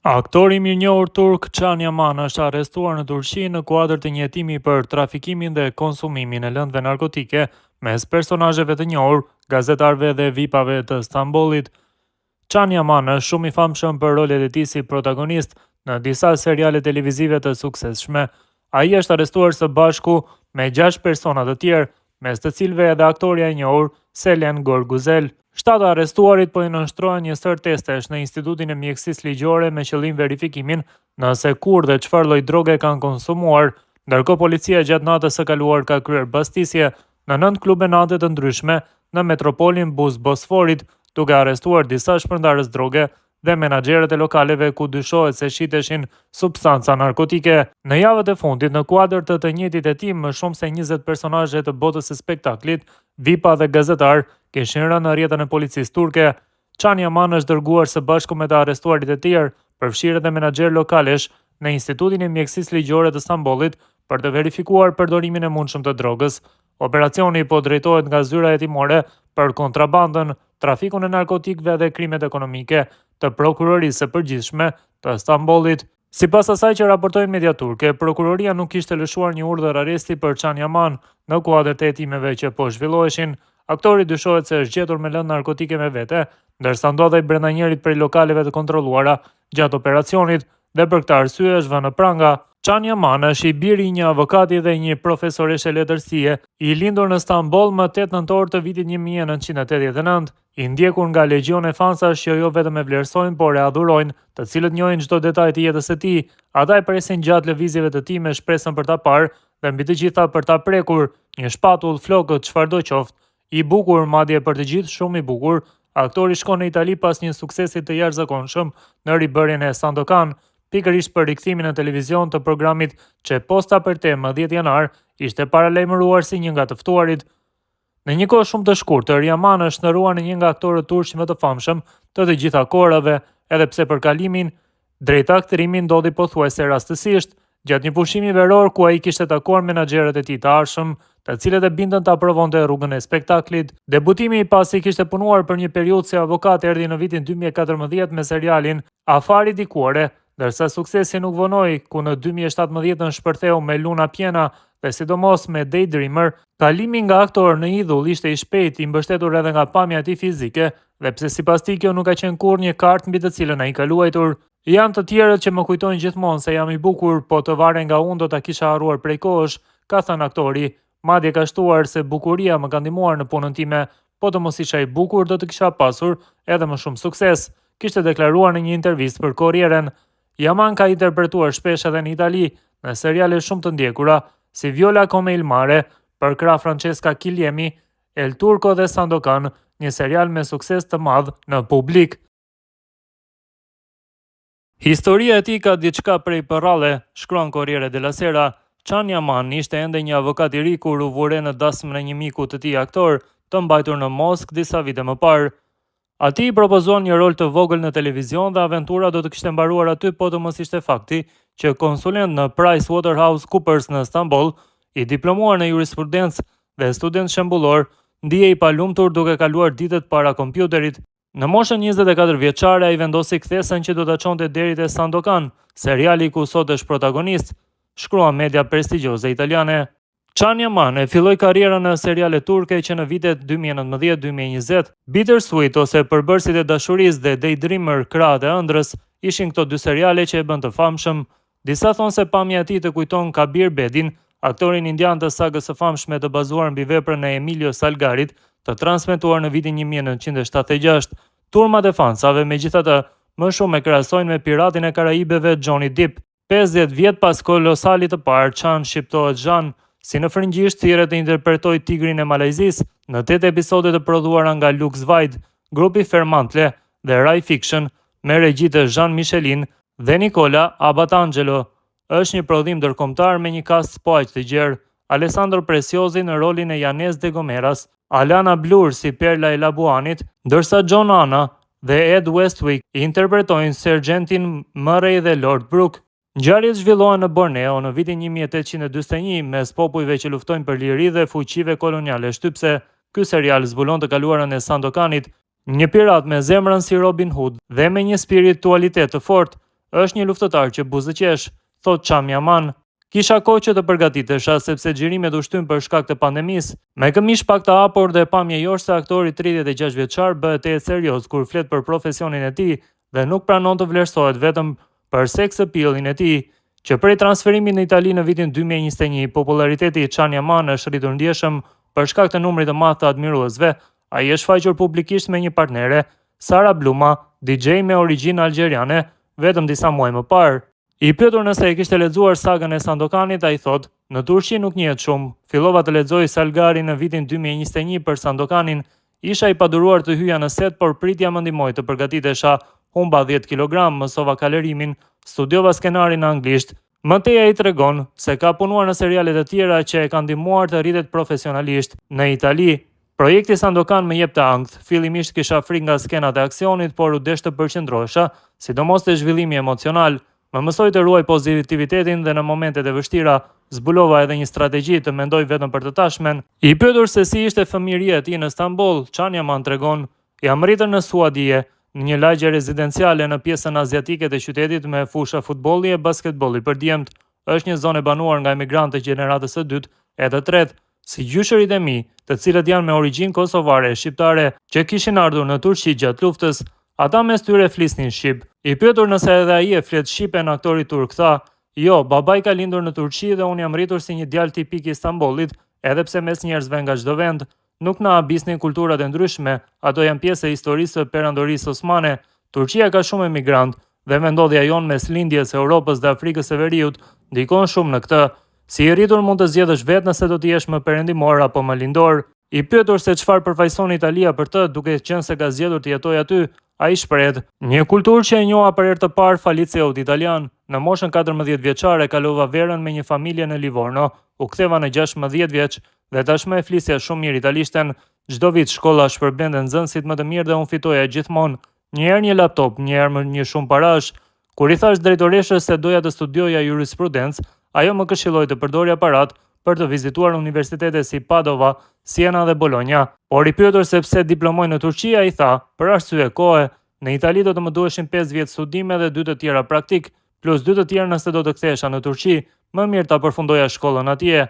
Aktori mirënjohur turk Can Yaman është arrestuar në Turqi në kuadër të një hetimi për trafikimin dhe konsumimin e lëndëve narkotike mes personazheve të njohur, gazetarëve dhe VIP-ave të Stambollit. Can Yaman është shumë i famshëm për rolet e tij si protagonist në disa seriale televizive të suksesshme. Ai është arrestuar së bashku me 6 persona të tjerë, mes të cilëve edhe aktoria e njohur Selen Gorguzel. 7 arrestuarit po i nënshtrohen një sër testesh në Institutin e Mjekësisë Ligjore me qëllim verifikimin nëse kur dhe çfarë lloj droge kanë konsumuar, ndërkohë policia gjatë natës së kaluar ka kryer bastisje në 9 klube nate të ndryshme në metropolin Buz Bosforit, duke arrestuar disa shpërndarës droge dhe menaxherët e lokaleve ku dyshohet se shiteshin substanca narkotike. Në javët e fundit, në kuadër të njëjtit hetim, më shumë se 20 personazhe të botës së spektaklit, VIP-a dhe gazetar kishin rënë në rrjetën e policisë turke. Can Yaman është dërguar së bashku me të arrestuarit e tjerë, përfshirë edhe menaxher lokalesh, në Institutin e Mjekësisë Ligjore të Stambollit për të verifikuar përdorimin e mundshëm të drogës. Operacioni po drejtohet nga zyra hetimore për kontrabandën, trafikun e narkotikëve dhe krimet ekonomike të prokurorisë së përgjithshme të Stambollit. Sipas asaj që raportojnë media turke, prokuroria nuk kishte lëshuar një urdhër arresti për Can Yaman në kuadër të hetimeve që po zhvilloheshin. Aktori dyshohet se është gjetur me lëndë narkotike me vete, ndërsa ndodhej brenda njërit prej lokaleve të kontrolluara gjatë operacionit dhe për këtë arsye është vënë në pranga. Can Yaman është i biri i një avokati dhe një profesoreshe letërsie, i lindur në Stamboll më 8 nëntor të vitit 1989, i ndjekur nga legjion e fansash që jo vetëm e vlerësojnë, por e adhurojnë, të cilët njohin çdo detaj të jetës së tij. Ata e presin gjatë lëvizjeve të tij me shpresën për ta parë dhe mbi të gjitha për ta prekur, një shpatull, flokët, çfarëdo qoftë. I bukur, madje për të gjithë shumë i bukur, aktori shkon në Itali pas një suksesi të jashtëzakonshëm në ribërjen e Sandokan, pikërisht për rikthimin në televizion të programit që posta për te më 10 janar ishte paralajmëruar si një nga të ftuarit. Në një kohë shumë të shkurtër, Yaman është shndërruar në një nga aktorët turq më të famshëm të të gjitha kohërave, edhe pse përkalimin drejt aktorimit ndodhi pothuajse rastësisht, gjatë një pushimi veror ku ai kishte takuar menaxherët e tij të arshëm, të cilët e bindën ta provonte rrugën e spektaklit. Debutimi i pasi kishte punuar për një periudhë si avokat erdhi në vitin 2014 me serialin Afari Dikuare, ndërsa suksesi nuk vonoi, ku në 2017 shpërtheu me Luna Piena dhe sidomos me Daydreamer. Kalimi nga aktor në idhull ishte i shpejtë, i mbështetur edhe nga pamja e tij fizike, dhe pse sipas tij kjo nuk ka qenë kurrë një kartë mbi të cilën ai ka luajtur. Janë të tjerët që më kujtojnë gjithmonë se jam i bukur, po të varen nga unë do ta kisha harruar prej kohësh, ka thënë aktori. Madje ka shtuar se bukuria më ka ndihmuar në punën time, po të mos isha i bukur do të kisha pasur edhe më shumë sukses, kishte deklaruar në një intervistë për Corrieren. Yaman ka interpretuar shpesh edhe në Itali, në seriale shumë të ndjekura, si Viola come il mare, për krah Francesca Guglielmi, El Turco dhe Sandokan, një serial me sukses të madh në publik. Historia e tij ka diçka prej përralle, shkruan Corriere della Sera. Can Yaman ishte ende një avokat i ri kur u vure në dasmë në një miku të tij aktor, të mbajtur në Moskë disa vite më parë. Ati i propozuan një rol të vogël në televizion dhe aventura do të kishte mbaruar aty, po të mos ishte fakti që konsulent në PricewaterhouseCoopers në Stamboll, i diplomuar në jurisprudencë dhe student shembullor, ndihej i palumtur duke kaluar ditët para kompjuterit. Në moshën 24 vjeçare ai vendosi kthesën që do ta çonte deri te Sandokan, seriali ku sot është protagonist, shkruan media prestigjioze italiane. Can Yaman e filloi karrierën në seriale turke që në vitet 2019-2020, Bittersweet ose Përbërësit e dashurisë dhe Daydreamer, Krahët e ëndrrës, ishin këto dy seriale që e bën të famshëm. Disa thonë se pamja e tij të kujton Kabir Bedin, aktorin indian të sagës së famshme të bazuar mbi veprën e Emilio Salgarit, të transmetuar në vitin 1976. Turmat e fansave megjithatë më shumë e krahasojnë me Piratin e Karajibeve Johnny Depp. 50 vjet pas kolosalit të parë, Can shqiptohet Jean, si në frëngjisht thirret të interpretoj tigrin e Malajzisë në 8 episode të prodhuara nga Lux Vide, grupi Fermantle dhe Rai Fiction, me regji të Jean Michelin dhe Nicola Abatangelo. Është një prodhim ndërkombëtar me një cast po aq të gjerë, Alessandro Preciosi në rolin e Yanez de Gomeras, Alana Blur si Perla e Labuanit, ndërsa John Anna dhe Ed Westwick i interpretojnë Sergentin Murray dhe Lord Brooke. Ngjarjet zhvillohen në Borneo në vitin 1841 mes popujve që luftojnë për liri dhe fuqive koloniale shtypse. Ky serial zbulon të kaluarën e Sandokanit, një pirat me zemrën si Robin Hood dhe me një spiritualitet të fortë. është një luftëtar që buzëqesh, thot Çam Yaman. Kisha kohë që të përgatitesha sepse xhirimet u shtyn për shkak të pandemisë. Me këmish pak të hapur dhe pamje jorse aktori 36 vjeçar bëhet e serioz kur flet për profesionin e tij dhe nuk pranon të vlerësohet vetëm për seks appeal-in e tij. Që prej transferimit në Itali në vitin 2021, populariteti i Çam Yaman është rritur ndjeshëm për shkak të numrit të madh të admiruesve. Ai është shfaqur publikisht me një partnere, Sara Bluma, DJ me origjinë algjeriane, vetëm disa muaj më parë. I pyetur nëse e kishte lexuar sagën e Sandokanit, ai thot: "Në Turqi nuk njihet shumë. Fillova të lexoj Salgari në vitin 2021 për Sandokanin. Isha i paduruar të hyja në set, por pritja më ndihmoi të përgatitesha. Humba 10 kg, mësova kalorimin, studiova skenarin në anglisht." Më tej ai tregon se ka punuar në seriale të tjera që e kanë ndihmuar të rritet profesionalisht. Në Itali, projekti Sandokan më jep të ankth. Fillimisht kisha frikë nga skenat e aksionit, por u desh të përqendrohesha, sidomos te zhvillimi emocional. Më mësoj të ruaj pozitivitetin dhe në momentet e vështira zbulova edhe një strategji të mendoj vetëm për të tashmen. I pyetur se si ishte fëmijëria e tij në Stamboll, Çam Yaman tregon: "Jam rritur në Suadije, në një lagje rezidenciale në pjesën aziatike të qytetit me fusha futbolli e basketbolli për djemt. Është një zonë e banuar nga emigrantë të gjeneratës së dytë e të tretë, si gjyshërit e mi, të cilët janë me origjinë kosovare e shqiptare që kishin ardhur në Turqi gjatë luftës. Ata mes tyre flisnin shqip." I pyetur nëse edhe ai e flet shqipen, aktori turk tha: "Jo, babai ka lindur në Turqi dhe unë jam rritur si një djalë tipik i Stambollit, edhe pse mes njerëzve nga çdo vend. Nuk na habisnin kulturat e ndryshme, ato janë pjesë e historisë së perandorisë osmane. Turqia ka shumë emigrant dhe vendodhja jon mes lindjes së Europës dhe Afrikës së Veriut ndikon shumë në këtë. Si i rritur mund të zgjedhësh vetë nëse do të jesh më perëndimor apo më lindor." I pyetur se çfarë përfaqëson Italia për të, duke qenë se ka zgjedhur të jetojë aty, ai shpreh: "Një kulturë që e njoha për herë të parë faliceut italian. Në moshën 14 vjeçare kalova verën me një familje në Livorno, u ktheva në 16 vjeç dhe tashmë e flisja shumë mirë italishten. Çdo vit shkolla shpërblente nxënësit më të mirë dhe unë fitoja gjithmonë. Një herë një laptop, një herë më një shumë parash. Kur i thash drejtoreshës se doja të studioja jurisprudencë, ajo më këshilloi të përdorja aparat për të vizituar universitete si Padova, Siena dhe Bologna. Por i pyetur se pse diplomoi në Turqi, ai tha: "Për arsye kohe. Në Itali do të më duheshin 5 vjet studime dhe 2 të tjera praktik, plus 2 të tjerë nëse do të kthehesha në Turqi. Më mirë ta përfundoja shkollën atje."